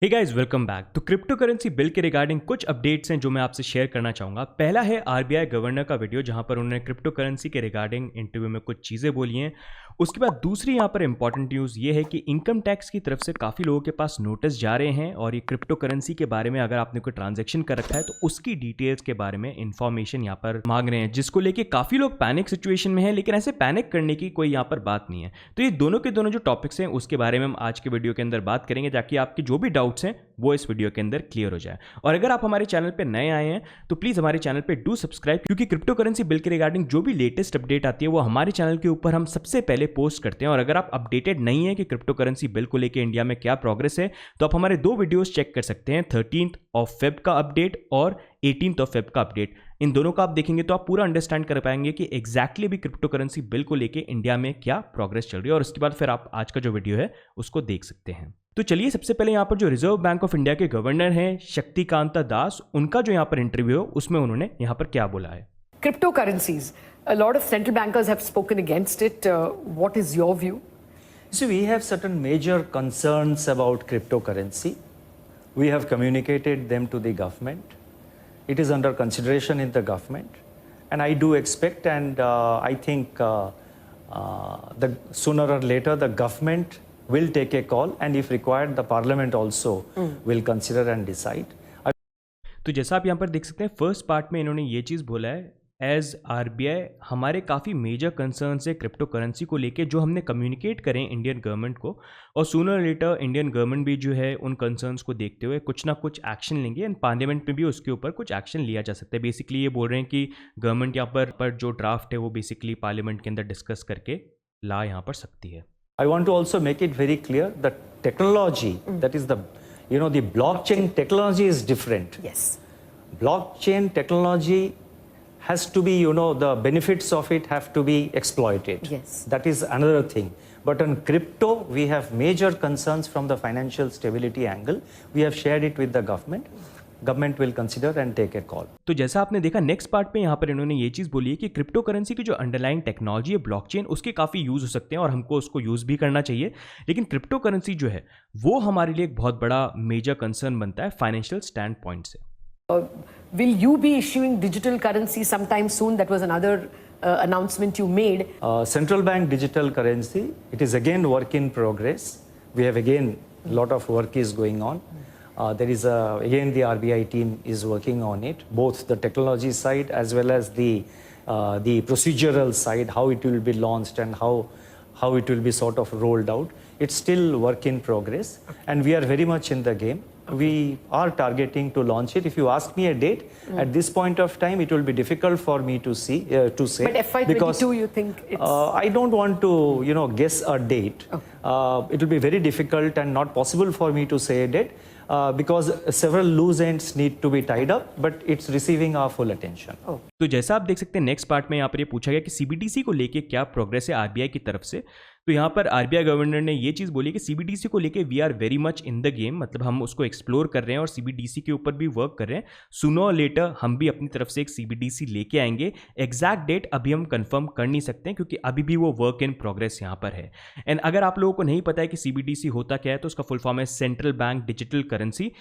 हे guys, welcome back. तो crypto currency bill के regarding कुछ अपडेट्स हैं जो मैं आपसे शेयर करना चाहूँगा। पहला है आरबीआई गवर्नर का वीडियो जहाँ पर उन्होंने क्रिप्टो करेंसी के रिगार्डिंग इंटरव्यू में कुछ चीज़ें बोली हैं। उसके बाद दूसरी यहाँ पर इंपॉर्टेंट न्यूज़ ये है कि इनकम टैक्स की तरफ से काफ़ी लोगों के पास नोटिस जा रहे हैं और ये क्रिप्टो करेंसी के बारे में अगर आपने कोई ट्रांजेक्शन कर रखा है तो उसकी डिटेल्स के बारे में इंफॉर्मेशन यहाँ पर मांग रहे हैं, जिसको लेके काफ़ी लोग पैनिक सिचुएशन में है। लेकिन ऐसे पैनिक करने की कोई यहाँ पर बात नहीं है। तो ये दोनों के दोनों जो टॉपिक्स हैं उसके बारे में हम आज के वीडियो के अंदर बात करेंगे ताकि आपके जो भी डाउट्स हैं वो इस वीडियो के अंदर क्लियर हो जाए। और अगर आप हमारे चैनल पे नए आए हैं तो प्लीज हमारे चैनल पे डू सब्सक्राइब, क्योंकि क्रिप्टो करेंसी बिल के रिगार्डिंग जो भी लेटेस्ट अपडेट आती है वो हमारे चैनल के ऊपर हम सबसे पहले पोस्ट करते हैं। और अगर आप अपडेटेड नहीं है कि क्रिप्टो करेंसी बिल को लेकर इंडिया में क्या प्रोग्रेस है तो आप हमारे दो वीडियोस चेक कर सकते हैं, 13th of Feb का अपडेट और 18th of Feb का अपडेट। इन दोनों का आप देखेंगे तो आप पूरा अंडरस्टैंड कर पाएंगे कि एग्जैक्टली भी क्रिप्टो करेंसी बिल को लेके इंडिया में क्या प्रोग्रेस चल रही है। और उसके बाद फिर आप आज का जो वीडियो है उसको देख सकते हैं। तो चलिए सबसे पहले यहाँ पर जो रिजर्व बैंक ऑफ इंडिया के गवर्नर हैं शक्तिकांता दास, उनका जो यहाँ पर इंटरव्यू है उसमें उन्होंने यहाँ पर क्या बोला है। Cryptocurrencies, a lot of central bankers have spoken against it. What is your view? So we have certain major concerns about cryptocurrency. We have communicated them to the government. It is under consideration in the government, and I do expect, and I think the sooner or later the government will take a call, and if required, the parliament also will consider and decide. तो जैसा आप यहाँ पर देख सकते हैं first part में इन्होंने ये चीज़ बोला है, एज आरबीआई हमारे काफ़ी मेजर कंसर्न्स है क्रिप्टो करेंसी को लेके जो हमने कम्युनिकेट करें इंडियन गवर्नमेंट को, और सूनर लेटर इंडियन गवर्नमेंट भी जो है उन कंसर्न्स को देखते हुए कुछ ना कुछ एक्शन लेंगे एंड पार्लियामेंट में भी उसके ऊपर कुछ एक्शन लिया जा सकता है। बेसिकली ये बोल रहे हैं कि गवर्नमेंट यहाँ पर जो ड्राफ्ट है वो बेसिकली पार्लियामेंट के अंदर डिस्कस करके ला यहाँ पर सकती है। I want to also make it very clear that technology, that is the blockchain technology is different. Yes. Blockchain technology has to be, the benefits of it have to be exploited. Yes. That is another thing. But on crypto, we have major concerns from the financial stability angle. We have shared it with the government. Government will consider and take a call. तो जैसा आपने देखा next part पे यहाँ पर इन्होंने ये चीज़ बोली है कि क्रिप्टो करेंसी की जो अंडरलाइंग टेक्नोलॉजी है ब्लॉकचेन, उसके काफ़ी यूज़ हो सकते हैं और हमको उसको यूज़ भी करना चाहिए। लेकिन क्रिप्टो करेंसी जो है वो हमारे लिए एक बहुत बड़ा मेजर कंसर्न बनता है फाइनेंशियल स्टैंड पॉइंट से। Will you be issuing digital currency sometime soon? That was another announcement you made. Central bank digital currency, it is again work in progress. We have again a lot of work is going on. There is again the RBI team is working on it, both the technology side as well as the procedural side, how it will be launched and how it will be sort of rolled out. It's still work in progress, and we are very much in the game. We are targeting to launch it. If you ask me a date, at this point of time, it will be difficult for me to say. But FY22, you think it's... I don't want to, guess a date. Okay. It will be very difficult and not possible for me to say a date because several loose ends need to be tied up, but it's receiving our full attention. Oh. तो जैसा आप देख सकते हैं next part में यहाँ पर ये पूछा गया कि सीबीडीसी को लेके क्या प्रोग्रेस है आरबीआई की तरफ से। तो यहाँ पर आरबीआई गवर्नर ने ये चीज़ बोली कि सीबीडीसी को लेके we are very much in the game, मतलब हम उसको एक्सप्लोर कर रहे हैं और सीबीडीसी के ऊपर भी वर्क कर रहे हैं। सूनर और लेटर हम भी अपनी तरफ से एक सीबीडीसी लेके आएंगे। एग्जैक्ट डेट अभी हम कंफर्म कर नहीं सकते हैं क्योंकि अभी भी वो वर्क इन प्रोग्रेस यहाँ पर है। एंड अगर आप लोगों को नहीं पता है कि सीबीडीसी होता क्या है तो उसका फुल फॉर्म है central bank digital currency.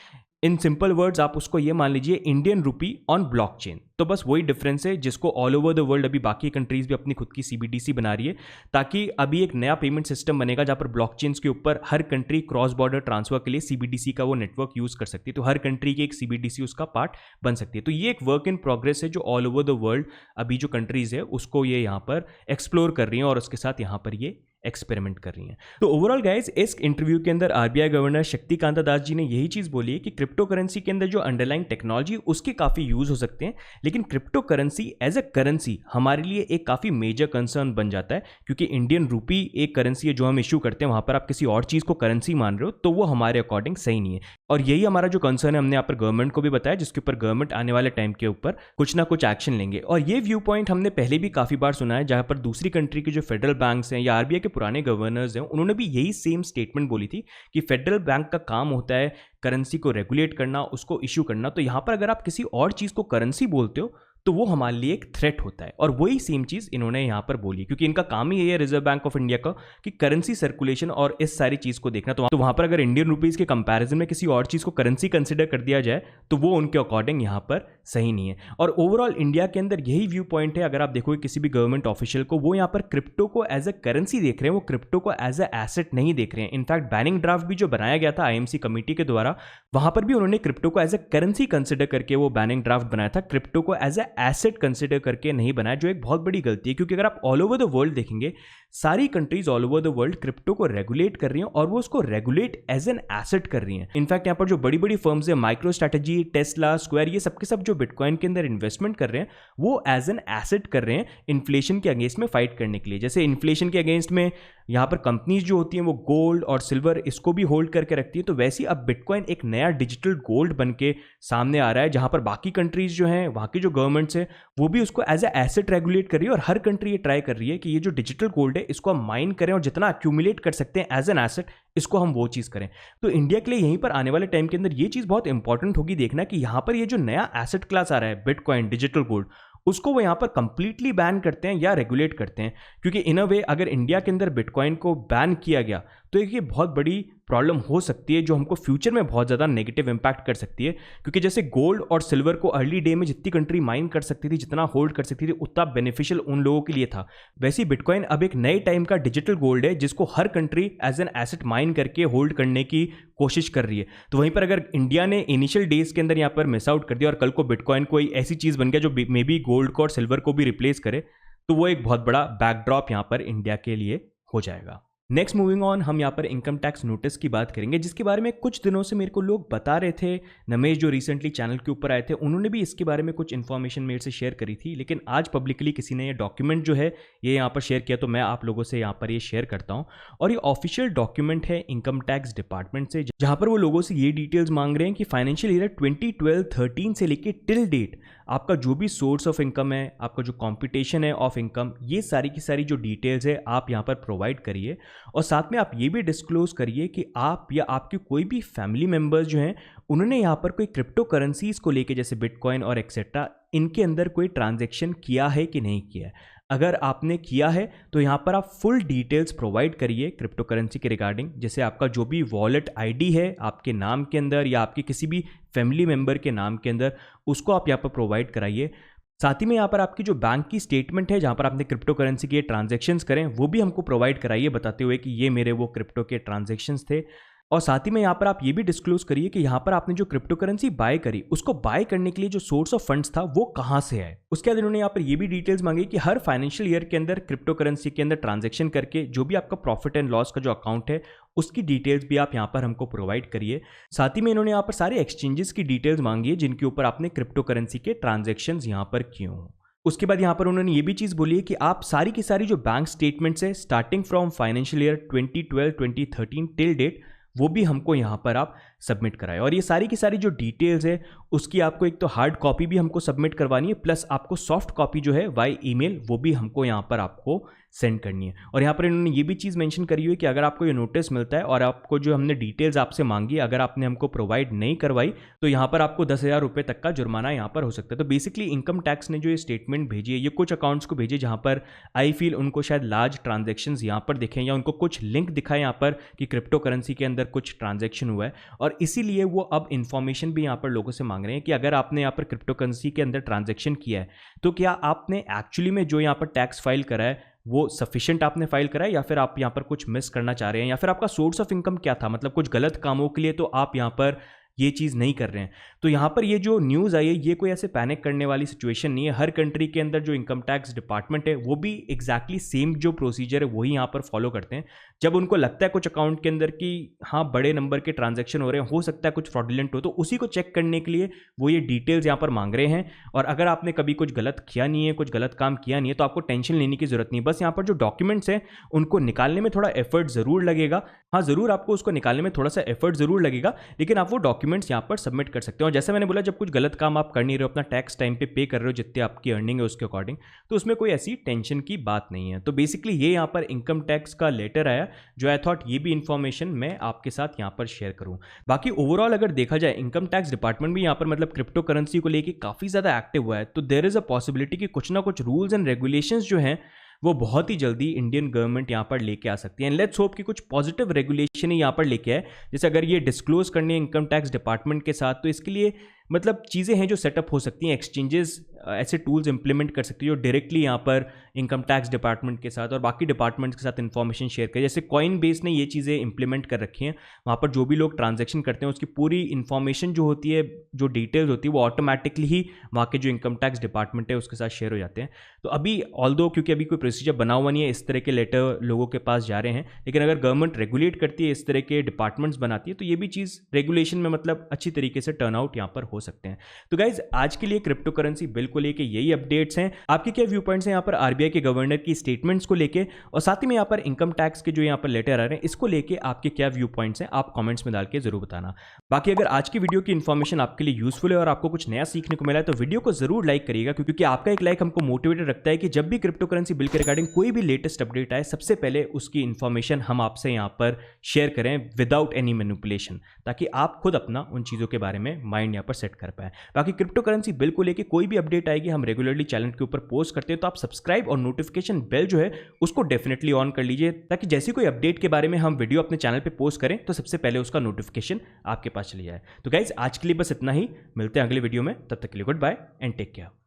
In simple words आप उसको ये मान लीजिए इंडियन रुपी ऑन ब्लॉकचेन। तो बस वही डिफरेंस है जिसको ऑल ओवर द वर्ल्ड अभी बाकी कंट्रीज भी अपनी खुद की सीबीडीसी बना रही है, ताकि अभी एक नया पेमेंट सिस्टम बनेगा जहाँ पर ब्लॉकचेन्स के ऊपर हर कंट्री क्रॉस बॉर्डर ट्रांसफर के लिए सीबीडीसी का वो नेटवर्क यूज कर सकती है। तो हर कंट्री की एक सीबीडीसी उसका पार्ट बन सकती है। तो ये एक वर्क इन प्रोग्रेस है जो ऑल ओवर द वर्ल्ड अभी जो कंट्रीज है उसको ये यहाँ पर एक्सप्लोर कर रही हैं और उसके साथ यहाँ पर ये एक्सपेरिमेंट कर रही हैं। तो ओवरऑल गाइज इस इंटरव्यू के अंदर आरबीआई गवर्नर शक्तिकांता दास जी ने यही चीज बोली है कि क्रिप्टो करेंसी के अंदर जो अंडरलाइंग टेक्नोलॉजी उसके काफी यूज हो सकते हैं, लेकिन crypto currency as a currency हमारे लिए एक काफी मेजर कंसर्न बन जाता है क्योंकि इंडियन रूपी एक करेंसी है जो हम इश्यू करते हैं, वहां पर आप किसी और चीज को करेंसी मान रहे हो तो वो हमारे अकॉर्डिंग सही नहीं है। और यही हमारा जो कंसर्न है हमने यहाँ पर गवर्नमेंट को भी बताया, जिसके ऊपर गवर्नमेंट आने वाले टाइम के ऊपर कुछ ना कुछ एक्शन लेंगे। और ये व्यू पॉइंट हमने पहले भी काफी बार सुना है, जहां पर दूसरी कंट्री के जो फेडरल बैंक्स हैं या आरबीआई के पुराने गवर्नर्स हैं उन्होंने भी यही सेम स्टेटमेंट बोली थी कि फेडरल बैंक का काम होता है करेंसी को रेगुलेट करना, उसको इश्यू करना। तो यहां पर अगर आप किसी और चीज को करेंसी बोलते हो तो वो हमारे लिए एक थ्रेट होता है। और वही सेम चीज़ इन्होंने यहाँ पर बोली, क्योंकि इनका काम ही यही है रिजर्व बैंक ऑफ इंडिया का कि करेंसी सर्कुलेशन और इस सारी चीज़ को देखना। तो वहाँ पर अगर इंडियन रुपीज़ के कंपैरिजन में किसी और चीज़ को करेंसी कंसिडर कर दिया जाए तो वो उनके अकॉर्डिंग यहाँ पर सही नहीं है। और ओवरऑल इंडिया के अंदर यही व्यू पॉइंट है। अगर आप देखोगे किसी भी गवर्नमेंट ऑफिशियल को, वो यहाँ पर क्रिप्टो को एज अ करेंसी देख रहे हैं, वो क्रिप्टो को एज अ एसेट नहीं देख रहे हैं। इनफैक्ट बैनिंग ड्राफ्ट भी जो बनाया गया था आईएमसी कमेटी के द्वारा, वहां पर भी उन्होंने क्रिप्टो को एज अ करेंसी कंसिडर करके वो बैनिंग ड्राफ्ट बनाया था, क्रिप्टो को एज अ एसेट कंसिडर करके नहीं बनाया, जो एक बहुत बड़ी गलती है। क्योंकि अगर आप ऑल ओवर द वर्ल्ड देखेंगे, सारी countries all over the world crypto को रेगुलेट कर रही हैं और वो उसको रेगुलेट एज एन एसेट कर रही हैं। इनफैक्ट यहाँ पर जो बड़ी बड़ी फर्म्स है, माइक्रो स्ट्रैटेजी, टेस्ला, स्क्वायर, ये सबके सब जो बिटकॉइन के अंदर इन्वेस्टमेंट कर रहे हैं वो एज एन एसेट कर रहे हैं इन्फ्लेशन के अगेंस्ट में फाइट करने के लिए। जैसे इन्फ्लेशन के अगेंस्ट में यहाँ पर कंपनीज जो होती हैं वो गोल्ड और सिल्वर इसको भी होल्ड करके रखती है, तो वैसे अब बिटकॉइन एक नया डिजिटल गोल्ड बन के सामने आ रहा है, जहाँ पर बाकी कंट्रीज जो हैं, वहाँ की जो गवर्नमेंट्स है, वो भी उसको एज ए एसेट रेगुलेट कर रही है। और हर कंट्री ये ट्राई कर रही है कि ये जो डिजिटल गोल्ड है इसको हम माइन करें और जितना एक्यूमुलेट कर सकते हैं एज एन एसेट, इसको हम वो चीज़ करें। तो इंडिया के लिए यहीं पर आने वाले टाइम के अंदर ये चीज़ बहुत इंपॉर्टेंट होगी देखना कि यहाँ पर ये जो नया एसेट क्लास आ रहा है बिटकॉइन, डिजिटल गोल्ड, उसको वो यहाँ पर कंप्लीटली बैन करते हैं या रेगुलेट करते हैं। क्योंकि इन अ वे अगर इंडिया के अंदर बिटकॉइन को बैन किया गया तो एक ये बहुत बड़ी प्रॉब्लम हो सकती है, जो हमको फ्यूचर में बहुत ज़्यादा नेगेटिव इंपैक्ट कर सकती है। क्योंकि जैसे गोल्ड और सिल्वर को अर्ली डे में जितनी कंट्री माइन कर सकती थी, जितना होल्ड कर सकती थी, उतना बेनिफिशियल उन लोगों के लिए था। वैसे ही बिटकॉइन अब एक नए टाइम का डिजिटल गोल्ड है जिसको हर country as an asset mine करके होल्ड करने की कोशिश कर रही है। तो वहीं पर अगर इंडिया ने इनिशियल डेज के अंदर यहाँ पर मिस आउट कर दिया और कल को बिटकॉइन कोई ऐसी चीज़ बन गया जो मे बी गोल्ड को और सिल्वर को भी रिप्लेस करे, तो वो एक बहुत बड़ा बैकड्रॉप यहाँ पर इंडिया के लिए हो जाएगा। नेक्स्ट मूविंग ऑन, हम यहाँ पर इनकम टैक्स नोटिस की बात करेंगे, जिसके बारे में कुछ दिनों से मेरे को लोग बता रहे थे। नमेश जो रिसेंटली चैनल के ऊपर आए थे, उन्होंने भी इसके बारे में कुछ इन्फॉर्मेशन मेरे से शेयर करी थी, लेकिन आज पब्लिकली किसी ने ये डॉक्यूमेंट जो है ये यहाँ पर शेयर किया, तो मैं आप लोगों से यहाँ पर ये शेयर करता हूँ। और ये ऑफिशियल डॉक्यूमेंट है इनकम टैक्स डिपार्टमेंट से, जहाँ पर वो लोगों से ये डिटेल्स मांग रहे हैं कि फाइनेंशियल ईयर 2012-13 से लेके टिल डेट आपका जो भी सोर्स ऑफ इनकम है, आपका जो कॉम्पिटिशन है ऑफ इनकम, ये सारी की सारी जो डिटेल्स है आप यहाँ पर प्रोवाइड करिए। और साथ में आप ये भी डिस्क्लोज करिए कि आप या आपके कोई भी फैमिली मेम्बर्स जो हैं उन्होंने यहाँ पर कोई क्रिप्टो करेंसीज को लेके, जैसे बिटकॉइन और एक्सेट्रा, इनके अंदर कोई ट्रांजैक्शन किया है कि नहीं किया है। अगर आपने किया है तो यहाँ पर आप फुल डिटेल्स प्रोवाइड करिए क्रिप्टो करेंसी के रिगार्डिंग। जैसे आपका जो भी वॉलेट आईडी है आपके नाम के अंदर या आपके किसी भी फैमिली मेम्बर के नाम के अंदर, उसको आप यहाँ पर प्रोवाइड कराइए। साथ ही में यहाँ पर आपकी जो बैंक की स्टेटमेंट है जहाँ पर आपने क्रिप्टो करेंसी के ट्रांजैक्शंस करें, वो भी हमको प्रोवाइड कराइए, बताते हुए कि ये मेरे वो क्रिप्टो के ट्रांजैक्शंस थे। और साथ ही में यहाँ पर आप ये भी डिस्क्लोज करिए कि यहाँ पर आपने जो क्रिप्टो करेंसी बाय करी, उसको बाय करने के लिए जो सोर्स ऑफ फंड्स था वो कहाँ से है। उसके बाद इन्होंने यहाँ पर ये भी डिटेल्स मांगी कि हर फाइनेंशियल ईयर के अंदर क्रिप्टो करेंसी के अंदर ट्रांजैक्शन करके जो भी आपका प्रॉफिट एंड लॉस का जो अकाउंट है उसकी डिटेल्स भी आप यहाँ पर हमको प्रोवाइड करिए। साथ ही में इन्होंने यहाँ पर सारे एक्सचेंजेस की डिटेल्स मांगी है जिनके ऊपर आपने क्रिप्टो करेंसी के ट्रांजेक्शन यहाँ पर किए हों। उसके बाद यहाँ पर उन्होंने ये भी चीज़ बोली है कि आप सारी की सारी जो बैंक स्टेटमेंट्स है starting from financial year 2012-2013 till date, वो भी हमको यहाँ पर आप सबमिट कराए। और ये सारी की सारी जो डिटेल्स है उसकी आपको एक तो हार्ड कॉपी भी हमको सबमिट करवानी है, प्लस आपको सॉफ्ट कॉपी जो है बाय ईमेल वो भी हमको यहाँ पर आपको सेंड करनी है। और यहाँ पर इन्होंने ये भी चीज़ मेंशन करी हुई है कि अगर आपको ये नोटिस मिलता है और आपको जो हमने डिटेल्स आपसे मांगी अगर आपने हमको प्रोवाइड नहीं करवाई तो यहाँ पर आपको 10,000 रुपये तक का जुर्माना यहाँ पर हो सकता है। तो बेसिकली इनकम टैक्स ने जो ये स्टेटमेंट भेजी है, ये कुछ अकाउंट्स को भेजी जहाँ पर आई फील उनको शायद लार्ज ट्रांजेक्शन्स यहाँ पर दिखें या उनको कुछ लिंक दिखाए यहाँ पर कि क्रिप्टो करेंसी के अंदर कुछ ट्रांजेक्शन हुआ है, और इसीलिए वो अब इन्फॉर्मेशन भी यहाँ पर लोगों से मांग रहे हैं कि अगर आपने यहाँ पर क्रिप्टो करेंसी के अंदर ट्रांजेक्शन किया है तो क्या आपने एक्चुअली में जो यहाँ पर टैक्स फाइल करा है वो सफिशिएंट आपने फाइल करा है, या फिर आप यहाँ पर कुछ मिस करना चाह रहे हैं, या फिर आपका सोर्स ऑफ इनकम क्या था, मतलब कुछ गलत कामों के लिए तो आप यहाँ पर ये चीज़ नहीं कर रहे हैं। तो यहाँ पर ये जो न्यूज़ आई है ये कोई ऐसे पैनिक करने वाली सिचुएशन नहीं है। हर कंट्री के अंदर जो इनकम टैक्स डिपार्टमेंट है वो भी एग्जैक्टली सेम जो प्रोसीजर है वही यहाँ पर फॉलो करते हैं। जब उनको लगता है कुछ अकाउंट के अंदर कि हाँ बड़े नंबर के ट्रांजैक्शन हो रहे हैं, हो सकता है कुछ फ्रॉडुलेंट हो, तो उसी को चेक करने के लिए वो ये डिटेल्स यहाँ पर मांग रहे हैं। और अगर आपने कभी कुछ गलत किया नहीं है, कुछ गलत काम किया नहीं है, तो आपको टेंशन लेने की जरूरत नहीं। बस यहाँ पर जो डॉक्यूमेंट्स हैं उनको निकालने में थोड़ा एफर्ट ज़रूर लगेगा। हाँ ज़रूर आपको उसको निकालने में थोड़ा सा एफर्ट ज़रूर लगेगा, लेकिन आप वो डॉक्यूमेंट्स यहाँ पर सबमिट कर सकते हैं। और जैसे मैंने बोला, जब कुछ गलत काम आप कर नहीं रहे हो, अपना टैक्स टाइम पे कर रहे हो जितनी आपकी अर्निंग है उसके अकॉर्डिंग, तो उसमें कोई ऐसी टेंशन की बात नहीं है। तो बेसिकली ये यहाँ पर इनकम टैक्स का लेटर आया, जो आई थॉट ये भी इन्फॉर्मेशन मैं आपके साथ यहाँ पर शेयर करूँ। बाकी ओवरऑल अगर देखा जाए, इनकम टैक्स डिपार्टमेंट भी यहाँ पर मतलब क्रिप्टो करेंसी को लेके काफ़ी ज़्यादा एक्टिव हुआ है। तो देयर इज़ अ पॉसिबिलिटी कि कुछ ना कुछ रूल्स एंड रेगुलेशंस जो हैं वो बहुत ही जल्दी इंडियन गवर्नमेंट यहाँ पर लेके आ सकती है। एंड लेट्स होप कि कुछ पॉजिटिव रेगुलेशन ही यहाँ पर लेके आए। जैसे अगर ये डिस्क्लोज करनी है इनकम टैक्स डिपार्टमेंट के साथ, तो इसके लिए मतलब चीज़ें हैं जो सेटअप हो सकती हैं। एक्सचेंजेस ऐसे टूल्स इंप्लीमेंट कर सकती है जो डायरेक्टली यहाँ पर इनकम टैक्स डिपार्टमेंट के साथ और बाकी डिपार्टमेंट्स के साथ इन्फॉर्मेशन शेयर करें। जैसे कॉइनबेस ने ये चीज़ें इंप्लीमेंट कर रखी हैं, वहाँ पर जो भी लोग ट्रांजैक्शन करते हैं उसकी पूरी इन्फॉर्मेशन जो होती है, जो डिटेल्स होती है, वो ऑटोमेटिकली ही वहाँ के जो इनकम टैक्स डिपार्टमेंट है उसके साथ शेयर हो जाते हैं। तो अभी ऑल्दो क्योंकि अभी कोई प्रोसीजर बना हुआ नहीं है, इस तरह के लेटर लोगों के पास जा रहे हैं, लेकिन अगर गवर्नमेंट रेगुलेट करती है, इस तरह के डिपार्टमेंट्स बनाती है, तो ये भी चीज़ रेगुलेशन में मतलब अच्छी तरीके से टर्न आउट यहाँ पर हो सकते हैं। तो गाइज आज के लिए क्रिप्टो करेंसी बिल को लेके यही अपडेट्स हैं। आपके क्या व्यू पॉइंट्स हैं यहाँ पर आरबीआई के गवर्नर की स्टेटमेंट्स को लेके, और साथ ही में यहाँ पर इनकम टैक्स के जो यहाँ पर लेटर आ रहे हैं इसको लेके आपके क्या व्यू पॉइंट्स हैं, आप कमेंट्स में डाल के जरूर बताना। बाकी अगर आज की वीडियो की इन्फॉर्मेशन आपके लिए यूजफुल है और आपको कुछ नया सीखने को मिला है तो वीडियो को जरूर लाइक करिएगा, क्योंकि आपका एक लाइक हमको मोटिवेटेड रखता है कि जब भी क्रिप्टो करेंसी बिल के रिगार्डिंग कोई भी लेटेस्ट अपडेट आए, सबसे पहले उसकी इन्फॉर्मेशन हम आपसे यहाँ पर शेयर करें विदाउट एनी मैनिपुलेशन, ताकि आप खुद अपना उन चीज़ों के बारे में माइंड यहाँ पर सेट कर पाए। बाकी क्रिप्टो करेंसी बिल को लेके कोई भी अपडेट आएगी हम रेगुलरली चैनल के ऊपर पोस्ट करते हैं, तो आप सब्सक्राइब और नोटिफिकेशन बेल जो है उसको डेफिनेटली ऑन कर लीजिए, ताकि जैसे कोई अपडेट के बारे में हम वीडियो अपने चैनल पे पोस्ट करें तो सबसे पहले उसका नोटिफिकेशन आपके पास चली जाए। तो गाइज आज के लिए बस इतना ही, मिलते हैं अगले वीडियो में, तब तक के लिए good bye and take care.